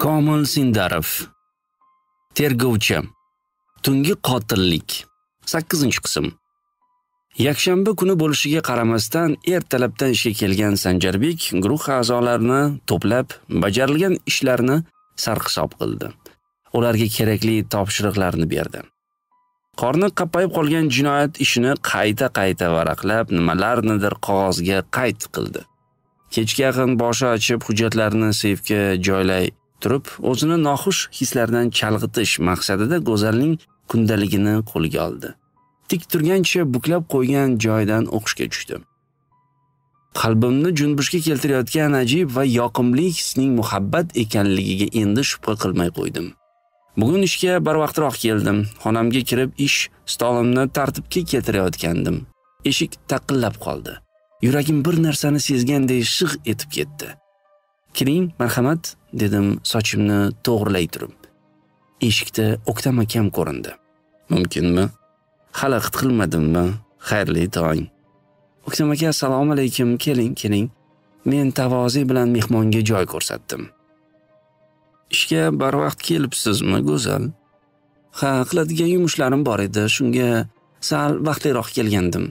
Komil Sindarov. Tergovchi. Tungi qotillik. 8-qism. Yakshanba kuni bo'lishiga qaramasdan ertalabdan ishga kelgan Sanjarbek guruh a'zolarini to'plab, bajarilgan ishlarni sarhisob qildi. Ularga kerakli topshiriqlarni berdi. Qorni qappayib qolgan jinoyat ishini qayta varaqlab, nimalarnidir qog'ozga qayd qildi. Kechga yaqin boshi ochib hujjatlarni seyfga joylay turib, o'zini noxush hislardan chalg'itish maqsadida Go'zalning kundaligini qo'lga oldi. Tik turgancha buklab qo'ygan joyidan o'qishga tushdi. Qalbimni junbushga keltirayotgan ajib va yoqimli hisning muhabbat ekanligiga endi shubha qilmay qo'ydim. Bugun ishga barvaqtroq keldim. Xonamga kirib ish stolimni tartibga keltirayotgandim. Eshik taqillab qoldi. Yuragim bir narsani sezganday shig' etib ketdi. "Kiring, marhamat", dedim sochimni to'g'rilay turib. Eshikda O'ktam akam ko'rindi. "Mumkinmi? Xalaqit qilmadimmi? Xayrli tong." "O'ktam aka, assalomu alaykum. Keling. Men tavozi bilan mehmonga joy ko'rsatdim." "Ishga barvaqt kelibsizmi, Go'zal?" "Ha, qiladigan yumushlarim bor edi, shunga sal vaqtliroq kelgandim."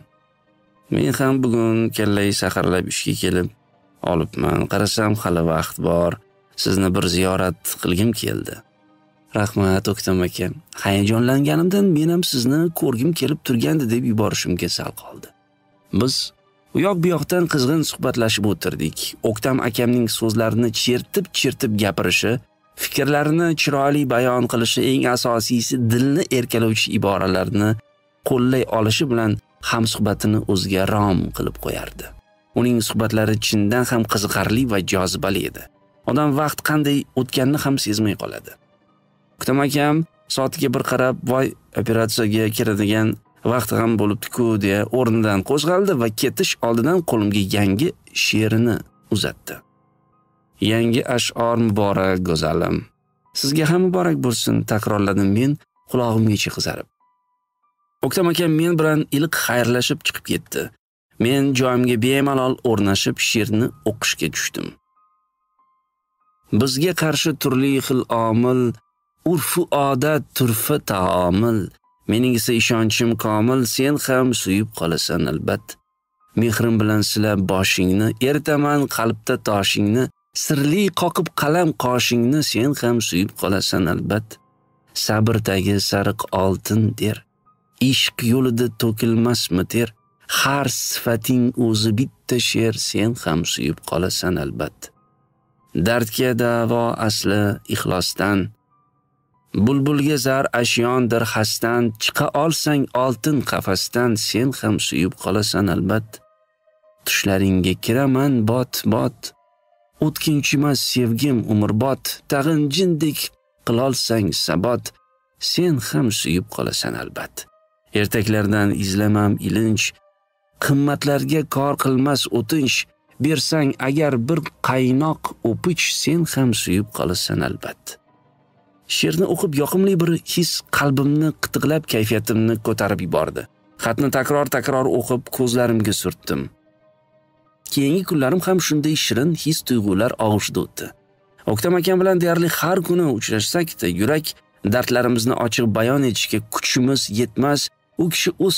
"Men ham bugun kallai saharlab ishga kelib olibman. Qarasam hali vaqt bor. Sizni bir ziyorat qilgim keldi." "Rahmat, O'ktam aka. Hayajonlanganimdan men ham sizni ko'rgim kelib turgandi deb yuborishimga sal qoldi." Biz u yoq bu yoqdan qizg'in suhbatlashib o'tirdik. O'ktam akamning so'zlarini chertib gapirishi, fikrlarini chiroyli bayon qilishi, eng asosiysi dilni erkalovchi iboralarni qo'llay olishi bilan ham suhbatini o'ziga rom qilib qo'yardi. Uning suhbatlari chindan ham qiziqarli va jozibali edi. Odam vaqt qanday o'tganini ham sezmay qoladi. O'ktam akam soatiga bir qarab, "Voy, operatsiyaga kiradigan vaqt ham bo'libdi-ku", deya o'rnidan qo'zg'aldi va ketish oldidan qo'limga yangi she'rini uzatdi. "Yangi ash'or muborak, Go'zalim. Sizga ham muborak bo'lsin", takrorladim men qulog'imgacha qizarib. O'ktam akam men bilan iliq xayrlashib chiqib ketdi. Men joyimga bemalol o'rnashib she'rni o'qishga tushdim. "Bizga qarshi turli xil omil, urfu odat, turfa taomil. Mening esa ishonchim komil, sen ham suyib qolasan albat. Mehrim bilan silab boshingni, ertaman qalbda toshingni, sirli qoqib qalam qoshingni, sen ham suyib qolasan albat. Sabrdagi sariq oltin der, ishq yo'lida to'kilmasmi ter. Har sifating o'zi bitta she'r, sen ham suyib qolasan albat. Dardga davo asli ixlosdan, bulbulga zar ashyondir xasdan. Chiqa olsang oltin qafasdan, sen ham suyib qolasan albat. Tushlaringga kiraman bot, o'tkinchimas sevgim umrbod. Tag'in jindek qilolsang sabot, sen ham suyib qolasan albat. Ertaklardan izlamam ilinch, qimmatlarga kor qilmas o'tinch. Bersang agar bir qaynoq o'pich, sen ham suyib qolasan albat." She'rni o'qib yoqimli bir his qalbimni qitiqlab, kayfiyatimni ko'tarib yubordi. Xatni takror o'qib ko'zlarimga surtdim. Keyingi kunlarim ham shunday shirin his tuyg'ular og'ushida o'tdi. O'ktam akam bilan deyarli har kuni uchrashsak-da, yurak dardlarimizni ochiq bayon etishga kuchimiz yetmas. U kishi o'z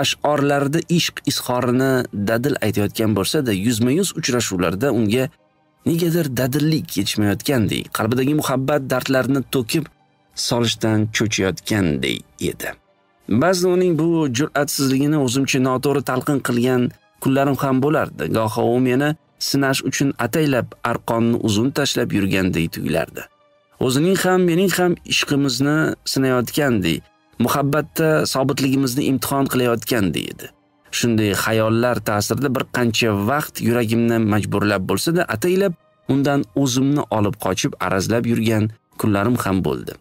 ash'orlarida ishq izhorini dadil aytayotgan bo'lsa-da, yuzma-yuz uchrashuvlarda unga negadir dadillik yetishmayotgandek, qalbidagi muhabbat dardlarini to'kib solishdan cho'chiyotgandek edi. Ba'zida uning bu jur'atsizligini o'zimcha noto'g'ri talqin qilgan kunlarim ham bo'lardi. Goho u meni sinash uchun ataylab arqonni uzun tashlab yurgandek tuyulardi. O'zining ham mening ham ishqimizni sinayotgandek, muhabbatda sobitligimizni imtihon qilayotgandek edi. Shunday xayollar ta'sirida bir qancha vaqt yuragimni majburlab bo'lsa-da, ataylab undan o'zimni olib qochib arazlab yurgan kunlarim ham bo'ldi.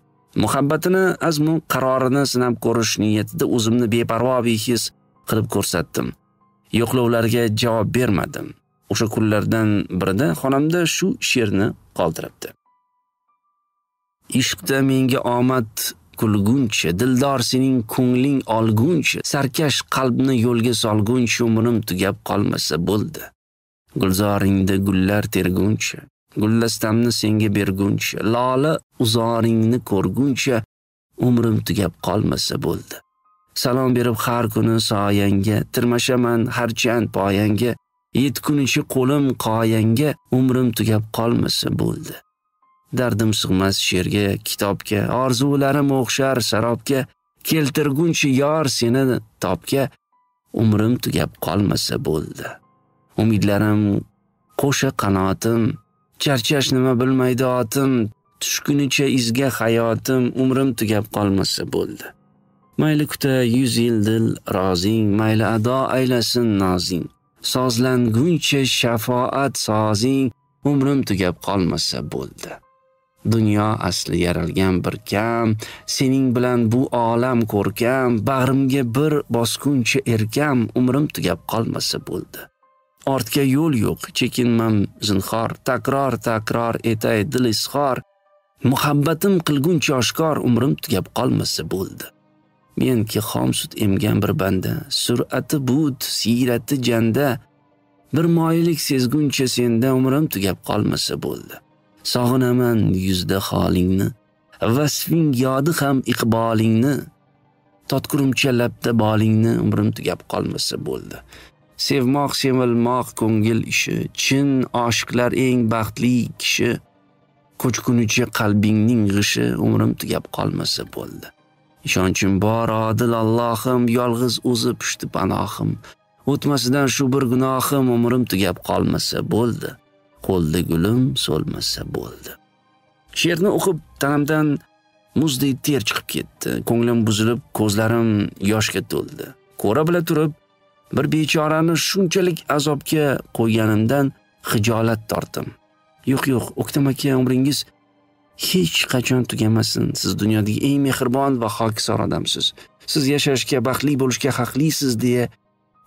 Muhabbatini azmu qarorini sinab ko'rish niyatida o'zimni beparvo his qilib ko'rsatdim. Yo'qlovlarga javob bermadim. O'sha kunlardan birida xonamda shu she'rni qoldiribdi. "Ishqda menga omad kulguncha, dildor sening ko'ngling olguncha, sarkash qalbni yo'lga solguncha umrim tugab qolmasa bo'ldi. Gulzoringda gullar terguncha, Gullastamni senga berguncha, lola uzoringni ko'rguncha umrim tugab qolmasa bo'ldi. Salom berib har kuni soyangga, tirmashaman harchand poyangga, yetgunicha qo'lim qoyangga umrim tugab qolmasa bo'ldi. Dardim sig'mas she'rga, kitobga, orzularim o'xshar sarobga, keltirguncha yor seni topga umrim tugab qolmasa bo'ldi. Umidlarim qo'sha qanotim, charchash nima bilmaydi otim, tushgunicha izga hayotim umrim tugab qolmasa bo'ldi. Mayli kuta 100 yil dil rozing, mayli ado aylasin nozing, sozlanguncha shafoat sozing umrim tugab qolmasa bo'ldi. Dunyo asli yaralgan bir kam, sening bilan bu olam ko'rkam, bag'rimga bir bosguncha erkam umrim tugab qolmasa bo'ldi. Ortga yo'l yo'q, chekinmam zinhor, takror etay dil izhor, muhabbatim qilguncha oshkor umrim tugab qolmasa bo'ldi. Menki xom sut emgan bir banda, sur'ati bud, siyrati janda, bir moyillik sezguncha senda umrim tugab qolmasa bo'ldi. Sog'inaman yuzda holingni, vasfing yodi ham iqbolingni, totkurumcha labda bolingni umrim tugab qolmasa bo'ldi. Sevmoq, sevilmoq ko'ngil ishi, chin oshiqlar eng baxtli kishi, ko'chgunicha qalbingning g'ishi umrim tugab qolmasa bo'ldi. Ishonchim bor odil Allohim, yolg'iz o'zi pushti panohim, o'tmasidan shu bir gunohim umrim tugab qolmasa bo'ldi. Qo'lda gulim so'lmasa bo'ldi. She'rni o'qib tanamdan muzdek ter chiqib ketdi. Ko'nglim buzilib, ko'zlarim yoshga to'ldi. Ko'ra bila turib, bir bechorani shunchalik azobga qo'yganimdan xijolat tortdim. Yo'q, O'ktam aka, umringiz hech qachon tugamasin. Siz dunyodagi eng mehribon va xokisor odamsiz. Siz yashashga, baxtli bo'lishga haqlisiz deya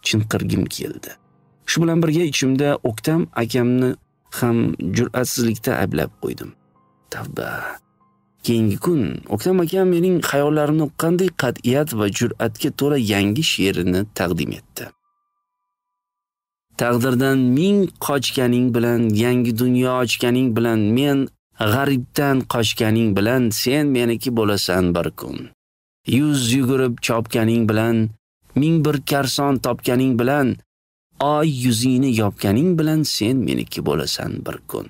chinqirgim keldi. Shu bilan birga ichimda O'ktam akamni ham jur'atsizlikda ayblab qo'ydim. Tavba. Keyingi kun O'ktam akam mening xayollarimni qanday qat'iyat va jur'atga to'la yangi she'rini taqdim etdi. Taqdirdan ming qochganing bilan, yangi dunyo ochganing bilan, men g'aribdan qochganing bilan sen meniki bo'lasan bir kun. Yuz yugurib chopganing bilan, ming bir karson topganing bilan, oy yuzingni yopganing bilan sen meniki bo'lasan bir kun.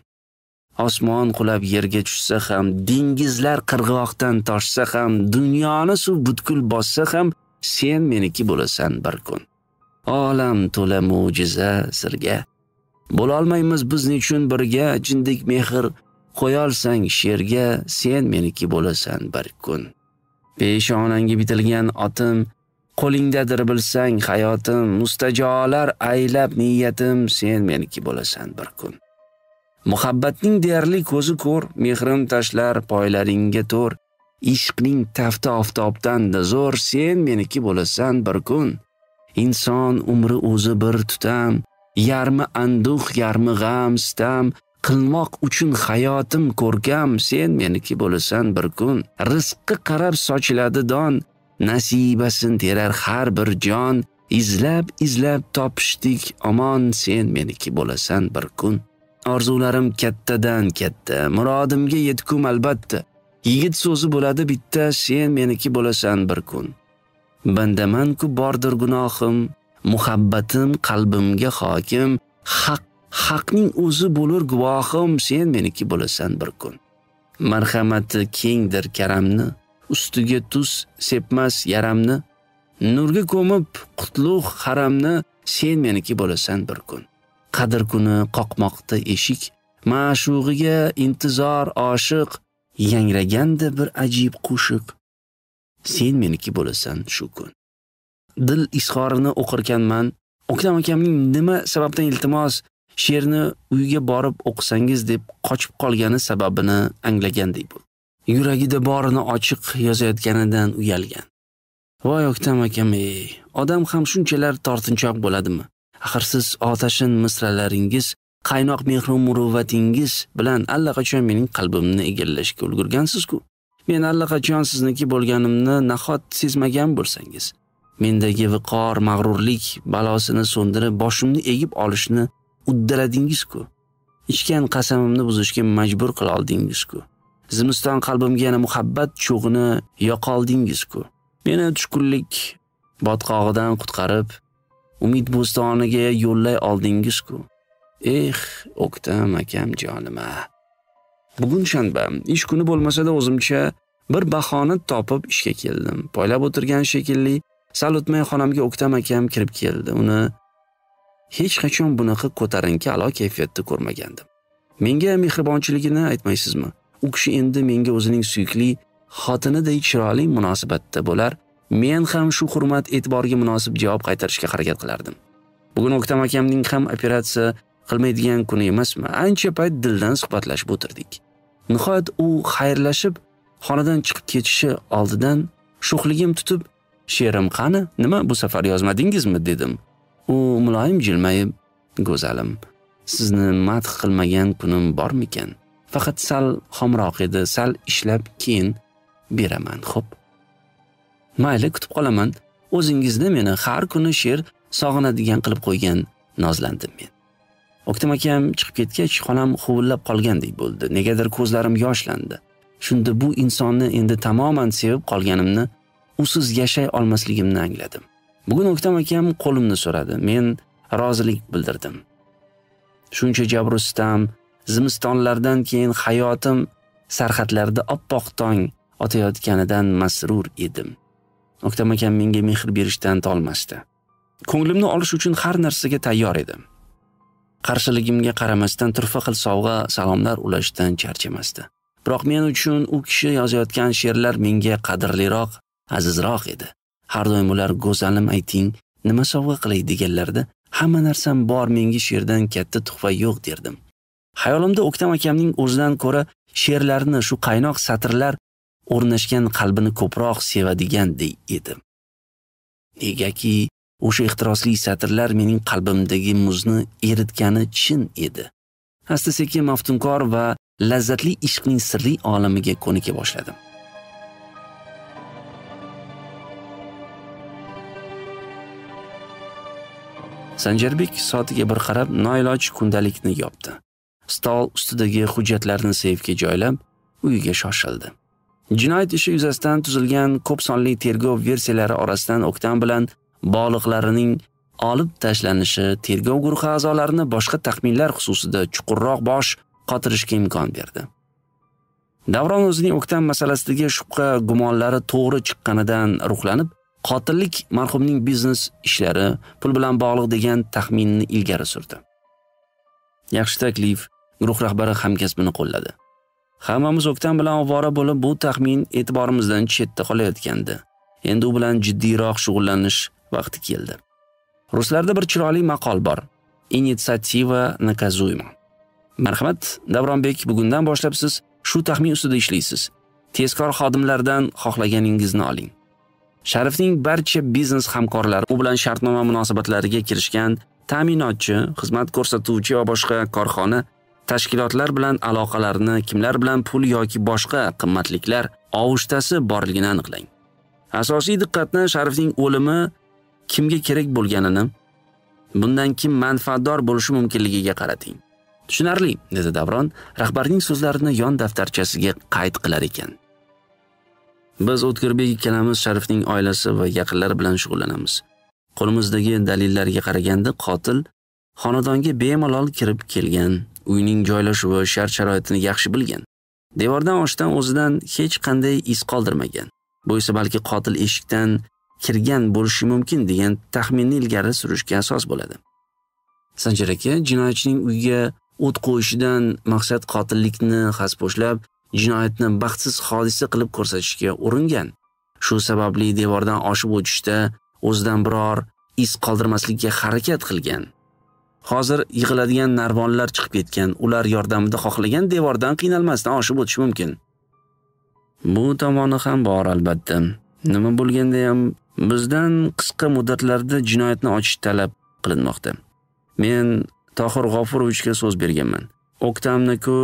Osmon qulab yerga tushsa ham, dengizlar qirg'oqdan toshsa ham, dunyoni suv butkul bossa ham sen meniki bo'lasan bir kun. Olam to'la mo'jiza sirga, bo'lolmaymiz biz nechun birga, jindik mehr qo'yolsang she'rga, sen meniki bo'lasan bir kun. Peshonangga bitilgan otim, qo'lingdadir bilsang hayotim, mustajolar aylab niyatim, sen meniki bo'lasan bir kun. Muhabbatning deyarli ko'zi ko'r, mehrim tashlar poylaringga to'r, ishqning tafti oftobdan da zo'r, sen meniki bo'lasan bir kun. Inson umri o'zi bir tutam, yarmi anduh, yarmi g'am, sitam, qilmoq uchun hayotim ko'rkam, sen meniki bo'lasan bir kun. Rizqqa qarab sochiladi don, nasibasin terar har bir jon, izlab topishdik omon, sen meniki bo'lasan bir kun. Orzularim kattadan katta, murodimga yetkum albatta. Yigit so'zi bo'ladi bitta, sen meniki bo'lasan bir kun. Bandaman-ku bordir gunohim, muhabbatim qalbimga hokim, haqning o'zi bo'lur guvohim, sen meniki bo'lasan bir kun. Marhamati kengdir karamni, ustiga tuz sepmas yaramni, nurga ko'mib qutlug' haramni, sen meniki bo'lasan bir kun. Qadr kuni qoqmoqda eshik, ma'shug'iga intizor oshiq, yangraganda bir ajib qo'shiq, sen meniki bo'lasan shu kun. Dil izhorini o'qirkanman, O'ktam akamning nima sababdan iltimos she'rni uyga borib o'qisangiz deb qochib qolgani sababini anglagandek bo'ldi. Yuragida borini ochiq yozayotganidan uyalgan. Voy O'ktam akam, odam ham shunchalar tortinchoq bo'ladimi? Axir siz otashin misralaringiz, qaynoq mehr muruvvatingiz bilan allaqachon mening qalbimni egallashga ulgurgansiz-ku. Men allaqachon sizniki bo'lganimni nahot sezmagan bo'lsangiz, mendagi viqor, mag'rurlik balosini so'ndirib boshimni egib olishni uddaladingiz-ku. ichgan qasamimni buzishga majbur qila oldingiz-ku. Zimiston qalbimga yana muhabbat cho'g'ini yoqa oldingiz-ku. Meni tushkunlik botqog'idan qutqarib, umid bo'stoniga yo'llay oldingiz-ku. O'ktam akam jonim-a. Bugun shanba, ish kuni bo'lmasa-da o'zimcha bir bahona topib ishga keldim. Poylab o'tirgan shekilli, sal o'tmay xonamga O'ktam akam kirib keldi. Uni hech qachon bunaqa ko'tarinki a'lo kayfiyatda ko'rmagandim. Menga mehribonchiligini aytmaysizmi? U kishi endi menga o'zining suyukli xotinidek chiroyli munosabatda bo'lar. Men ham shu hurmat e'tiborga munosib javob qaytarishga harakat qilardim. Bugun O'ktam akamning ham operatsiya qilmaydigan kuni emasmi? Ancha payt dildan suhbatlashib o'tirdik. Nihoyat u xayrlashib, xonadan chiqib ketishi oldidan sho'xligim tutib, "She'rim qani? Nima bu safar yozmadingizmi?" dedim. U muloyim jilmayib, "Go'zalim, sizni madh qilmagan kunim bormikan? Faqat sal xomroq edi, sal ishlab keyin beraman, xo'p. Mayli, kutib qolaman. O'zingizni meni har kuni she'r sog'inadigan qilib qo'ygan", nozlandim men. O'ktam akam chiqib ketgach, xonam huvillab qolgandek bo'ldi. Negadir ko'zlarim yoshlandi. Shunda bu insonni endi tamoman sevib qolganimni, usiz yashay olmasligimni angladim. Bugun O'ktam akam qo'limni so'radi. Men rozilik bildirdim. Shuncha jabr-u-sitam, zimistonlardan keyin hayotim sarhadlarda oppoq tong otayotganidan masrur edim. O'ktam akam menga mehr berishdan tolmasdi. Ko'nglimni olish uchun har narsaga tayyor edim. Qarshiligimga qaramasdan turfa xil sovg'a salomlar ulashdan charchamasdi. Biroq men uchun u kishi yozayotgan she'rlar menga qadrliroq, azizroq edi. Har doim ular "Go'zalim ayting, nima sovg'a qilay" deganlarda, "Hamma narsam bor, menga she'rdan katta tuhfa yo'q" derdim. Xayolimda O'ktam akamning o'zidan ko'ra she'rlarni, shu qaynoq satrlar o'rnashgan qalbini ko'proq sevadigandek edim. Negaki o'sha ehtirosli satrlar mening qalbimdagi muzni eritgani chin edi. Asta-sekin maftunkor va lazzatli ishqning sirli olamiga ko'nika boshladim. Sanjarbek soatiga bir qarab, noiloj kundalikni yopdi. Stol ustidagi hujjatlarni seyfga joylab, uyiga shoshildi. Jinoyat ishi yuzasidan tuzilgan ko'p sonli tergov versiyalari orasidan O'ktam bilan bog'liqlarining olib tashlanishi tergov guruhi a'zolarini boshqa taxminlar xususida chuqurroq bosh qotirishga imkon berdi. Davron o'zining O'ktam masalasidagi shubha gumonlari to'g'ri chiqqanidan ruhlanib, qotillik marhumning biznes ishlari, pul bilan bog'liq degan taxminni ilgari surdi. Yaxshi taklif, guruh rahbari hamkasbini qo'lladi. Hammamiz O'ktam bilan ovora bo'lib, bu taxmin e'tiborimizdan chetda qolayotgandi. Endi u bilan jiddiyroq shug'ullanish vaqti keldi. Ruslarda bir chiroyli maqol bor. Initiativa nakazuyma. Marhamat, Davronbek, bugundan boshlab siz shu taxmin ustida ishlaysiz. Tezkor xodimlardan xohlaganingizni oling. Sharifning barcha biznes hamkorlari u bilan shartnoma munosabatlariga kirishgan ta'minotchi, xizmat ko'rsatuvchi va boshqa korxona tashkilotlar bilan aloqalarini, kimlar bilan pul yoki boshqa qimmatliklar ovushtasi borligini aniqlang. Asosiy diqqatni Sharifning o'limi kimga kerak bo'lganini, bundan kim manfaatdor bo'lishi mumkinligiga qarating. Tushunarli, dedi Davron, rahbarning so'zlarini yon daftarchasiga qayd qilar ekan. Biz O'tkirbek ikkalamiz Sharifning oilasi va yaqinlari bilan shug'ullanamiz. Qo'limizdagi dalillarga qaraganda qotil xonadonga bemalol kirib kelgan, uyning joylashuvi, shart-sharoitini yaxshi bilgan. Devordan oshdan o'zidan hech qanday iz qoldirmagan. Bu esa balki qotil eshikdan kirgan bo'lishi mumkin degan taxminni ilgari surishga asos bo'ladi. Sanjar aka, jinoyatchining uyga o't qo'yishidan maqsad qotillikni xasposhlab, jinoyatni baxtsiz hodisa qilib ko'rsatishga uringan. Shu sababli devordan oshib o'tishda o'zidan biror iz qoldirmaslikka harakat qilgan. Hozir yig'iladigan narvonlar chiqib ketgan, ular yordamida xohlagan devordan qiynalmasdan oshib o'tish mumkin. Bu tomoni ham bor albatta. Nima bo'lganda ham bizdan qisqa muddatlarda jinoyatni ochish talab qilinmoqda. Men Tohir G'ofurovichga so'z berganman. O'ktamni-ku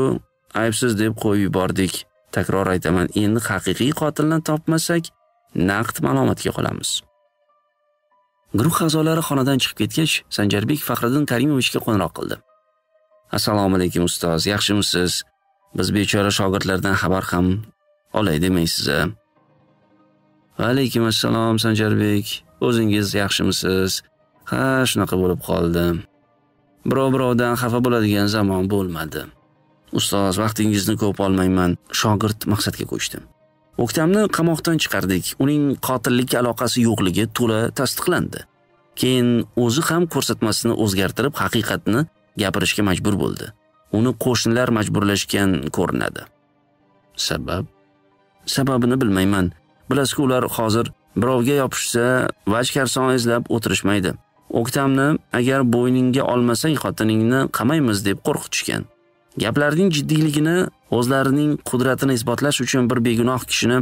aybsiz deb qo'yib yubordik. Takror aytaman, endi haqiqiy qotilni topmasak, naqd malomatga qolamiz. Guruh a'zolari xonadan chiqib ketgach, Sanjarbek Faxriddin Karimovichga qo'ng'iroq qildi. Assalomu alaykum ustoz, yaxshimisiz? Biz bechora shogirdlardan xabar ham olay demaysiz a? Va alaykum assalom Sanjarbek. O'zingiz yaxshimisiz? Ha, shunaqa bo'lib qoldi. Birov-birovdan xafa bo'ladigan zamon bo'lmadi. Ustoz, vaqtingizni ko'p olmayman. Shogird maqsadga ko'chdim. O'ktamni qamoqdan chiqardik. Uning qotillikka aloqasi yo'qligi to'la tasdiqlandi. Keyin o'zi ham ko'rsatmasini o'zgartirib, haqiqatni gapirishga majbur bo'ldi. Uni qo'shnilar majburlashgan ko'rinadi. Sababini bilmayman. Bilasizki, ular hozir birovga yopishsa, vaj-karson izlab o'tirishmaydi. O'ktamni agar bo'yningga olmasang xotiningni qamaymiz deb qo'rqitishgan. Gaplarning jiddiyligini, o'zlarining qudratini isbotlash uchun bir begunoh kishini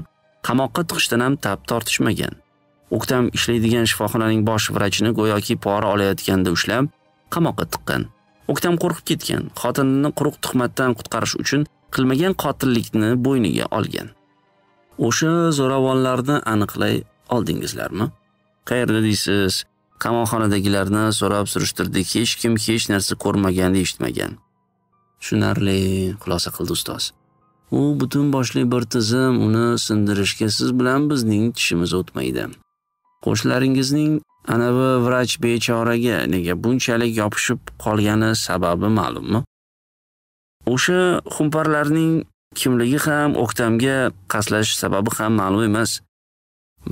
qamoqqa tiqishdan ham tap tortishmagan. O'ktam ishlaydigan shifoxonaning bosh vrachini go'yoki pora olayotganda ushlab, qamoqqa tiqqan. O'ktam qo'rqib ketgan. Xotinini quruq tuhmatdan qutqarish uchun qilmagan qotillikni bo'yniga olgan. O'sha zo'ravonlarni aniqlay oldingizlarmi? Qayerda deysiz? Qamoqxonadagilarni so'rab surishtirdik. Hech kim hech narsa ko'rmagan, eshitmagan. Tushunarli, xulosa qildi ustoz. U butun boshli bir tizim, uni sindirishga siz bilan bizning tishimiz o'tmaydi. Qo'shlaringizning anavi vrach bechoraga nega bunchalik yopishib qolgani sababi ma'lummi? O'sha xumparlarning kimligi ham O'ktamga qasdlash sababi ham ma'lum emas.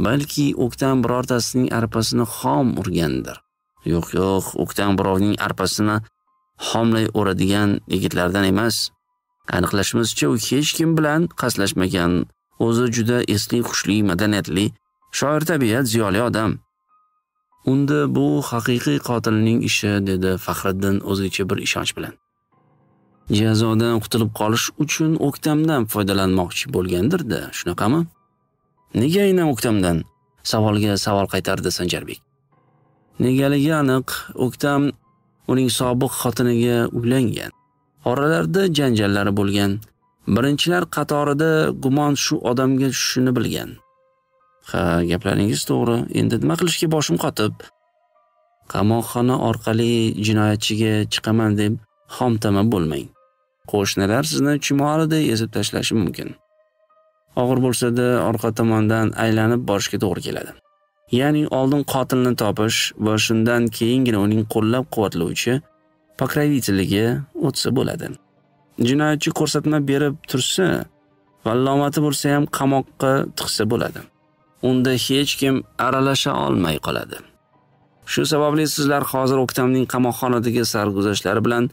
Balki O'ktam birortasining arpasini xom urgandir. Yo'q, O'ktam birovning arpasini xomlay o'radigan yigitlardan emas. Aniqlashimizcha, u hech kim bilan qasdlashmagan. O'zi juda esli, xushli, madaniyatli, shoir tabiat, ziyoli odam. Unda bu haqiqiy qotilning ishi, dedi Faxriddin o'zicha bir ishonch bilan. Jazodan qutulib qolish uchun O'ktamdan foydalanmoqchi bo'lgandir-da, shunaqami? Nega aynan O'ktamdan? Savolga savol qaytardi Sanjarbek. Negaligi aniq, O'ktam uning sobiq xotiniga uylangan. Oralarida janjallari bo'lgan. Birinchilar qatorida gumon shu odamga tushishini bilgan. Ha, gaplaringiz to'g'ri. Endi nima qilishga boshim qotib? Qamoqxona orqali jinoyatchiga chiqaman deb xomtama bo'lmang. Qo'shnilar sizni chumolida ezib tashlashi mumkin. Og'ir bo'lsa-da orqa tomondan aylanib borishga to'g'ri keladi. Ya'ni oldin qotilni topish va shundan keyingina uning qo'llab-quvvatlovchi pokrovitilligi o'tsa bo'ladi. Jinoyatchi ko'rsatma berib tursa, vallomati bo'lsa ham qamoqqa tiqsa bo'ladi. Unda hech kim aralasha olmay qoladi. Shu sababli sizlar hozir O'ktamning qamoqxonadagi sarguzashtlari bilan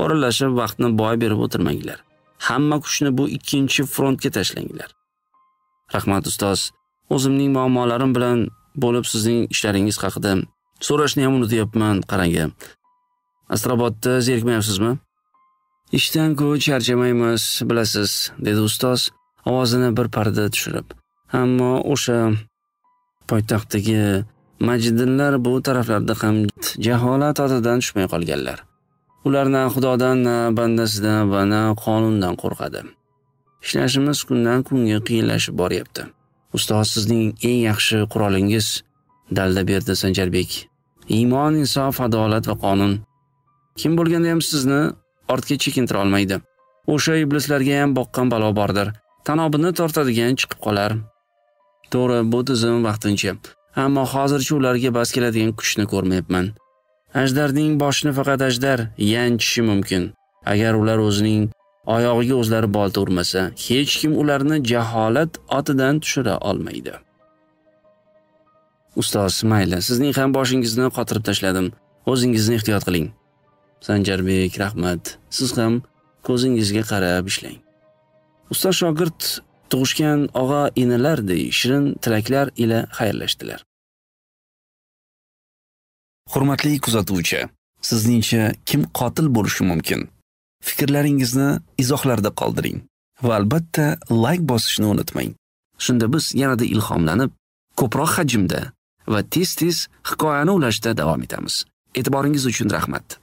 o'ralashib vaqtni boy berib o'tirmanglar. Hamma kuchni bu ikkinchi frontga tashlanglar. Rahmat ustoz, o'zimning muammolarim bilan bo'lib sizning ishlaringiz haqida so'rashni ham unutyapman, qarang. Astrobodda zerikmayapsizmi? Ishdan-ku charchamaymiz, bilasiz, dedi ustoz ovozini bir parda tushirib. Ammo o'sha poytaxtdagi Majidinlar bu taraflarda ham jaholat otidan tushmay qolganlar. Ular na Xudodan, na bandasidan va na qonundan qo'rqadi. Ishlashimiz kundan kunga qiyinlashib boryapti. Ustoz, sizning eng yaxshi qurolingiz, dalda berdi Sanjarbek. Iymon, insof, adolat va qonun. Kim bo'lganda ham sizni ortga chekintira olmaydi. O'sha iblislarga ham boqqan balo bordir. Tanobini tortadigan chiqib qolar. To'g'ri, bu tizim vaqtincha. Ammo hozircha ularga bas keladigan kuchni ko'rmayapman. Ajdarning boshini faqat ajdar yanchishi mumkin. Agar ular o'zining oyog'iga o'zlari bolta urmasa, hech kim ularni jaholat otidan tushira olmaydi. Ustoz, mayli, sizning ham boshingizni qotirib tashladim. O'zingizni ehtiyot qiling. Sanjarbek, rahmat. Siz ham ko'zingizga qarab ishlang. Ustoz shogird tug'ishgan og'a-inilardek shirin tilaklar ila xayrlashdilar. Hurmatli kuzatuvchi, sizningcha kim qotil bo'lishi mumkin? Fikrlaringizni izohlarda qoldiring va albatta like bosishni unutmang. Shunda biz yanada ilhomlanib, ko'proq hajmda va tez-tez hikoyani ulashda davom etamiz. E'tiboringiz uchun rahmat.